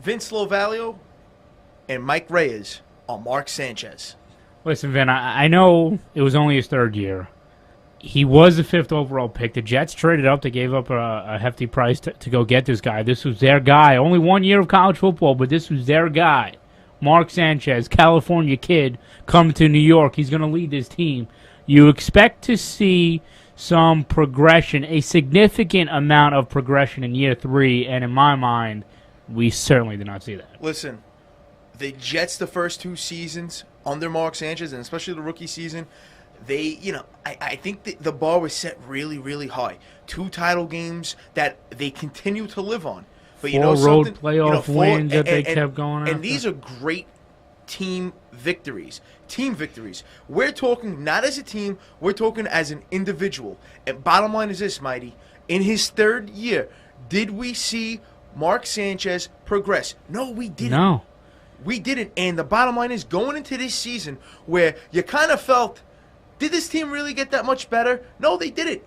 Vince Lovalio and Mike Reyes on Mark Sanchez. Listen, Vin, I know it was only his third year. He was the 5th overall pick. The Jets traded up. They gave up a hefty price to go get this guy. This was their guy. Only 1 year of college football, but this was their guy. Mark Sanchez, California kid, come to New York. He's going to lead this team. You expect to see some progression, a significant amount of progression in year 3, and in my mind, we certainly did not see that. Listen, the Jets the first 2 seasons under Mark Sanchez, and especially the rookie season, I think the bar was set really, really high. 2 title games that they continue to live on. But 4 road playoff wins that they kept going after. And these are great team victories. Team victories. We're talking not as a team, we're talking as an individual. And bottom line is this, Mighty. In his 3rd year, did we see Mark Sanchez progress? No, we didn't. No. We didn't. And the bottom line is, going into this season where you kind of felt, did this team really get that much better? No, they didn't.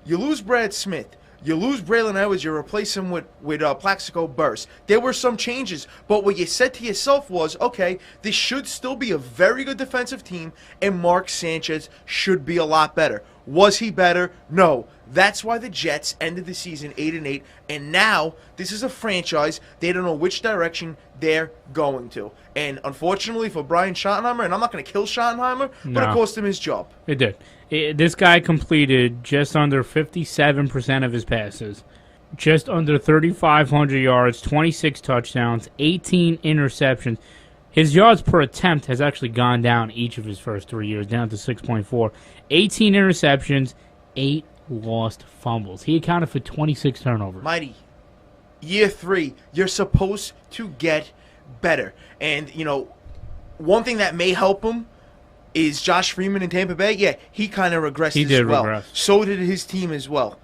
You lose Brad Smith. You lose Braylon Edwards. You replace him with Plaxico Burress. There were some changes, but what you said to yourself was, okay, this should still be a very good defensive team, and Mark Sanchez should be a lot better. Was he better? No. That's why the Jets ended the season 8-8, and now this is a franchise. They don't know which direction they're going to. And unfortunately for Brian Schottenheimer, and I'm not going to kill Schottenheimer, but it cost him his job. It did. This guy completed just under 57% of his passes, just under 3,500 yards, 26 touchdowns, 18 interceptions. His yards per attempt has actually gone down each of his first 3 years, down to 6.4. 18 interceptions, 8 lost fumbles. He accounted for 26 turnovers. Mighty, year 3, you're supposed to get better. And, one thing that may help him is Josh Freeman in Tampa Bay. Yeah, he kind of regressed as well. Regress. So did his team as well.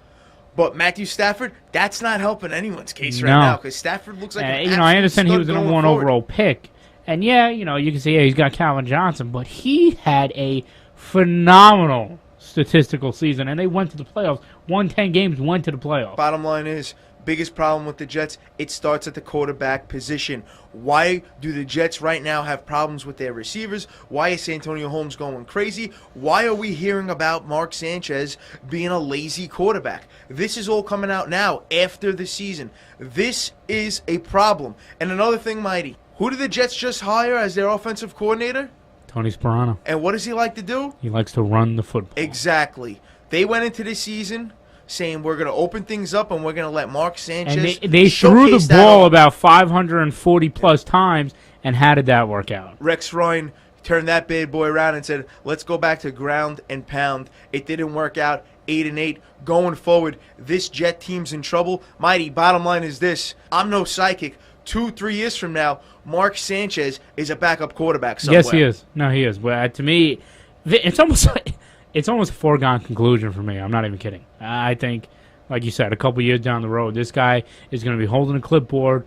But Matthew Stafford, that's not helping anyone's case right now, because Stafford looks like an I understand he was the number #1 overall pick. And, yeah, you can say, he's got Calvin Johnson, but he had a phenomenal statistical season, and they went to the playoffs. Won 10 games, went to the playoffs. Bottom line is, biggest problem with the Jets, it starts at the quarterback position. Why do the Jets right now have problems with their receivers? Why is Santonio Holmes going crazy? Why are we hearing about Mark Sanchez being a lazy quarterback? This is all coming out now after the season. This is a problem. And another thing, Mighty, who did the Jets just hire as their offensive coordinator? Tony Sparano. And what does he like to do? He likes to run the football. Exactly. They went into this season saying we're going to open things up and we're going to let Mark Sanchez and they threw the ball about 540-plus times, and how did that work out? Rex Ryan turned that bad boy around and said, let's go back to ground and pound. It didn't work out. 8-8. Going forward, this Jet team's in trouble. Mighty, bottom line is this. I'm no psychic. 2-3 years from now, Mark Sanchez is a backup quarterback somewhere. Yes, he is. No, he is. Well, to me, it's almost a foregone conclusion for me. I'm not even kidding. I think, like you said, a couple years down the road, this guy is going to be holding a clipboard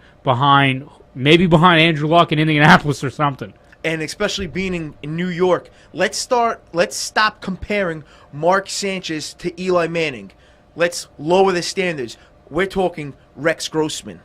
maybe behind Andrew Luck in Indianapolis or something. And especially being in New York, let's stop comparing Mark Sanchez to Eli Manning. Let's lower the standards. We're talking Rex Grossman.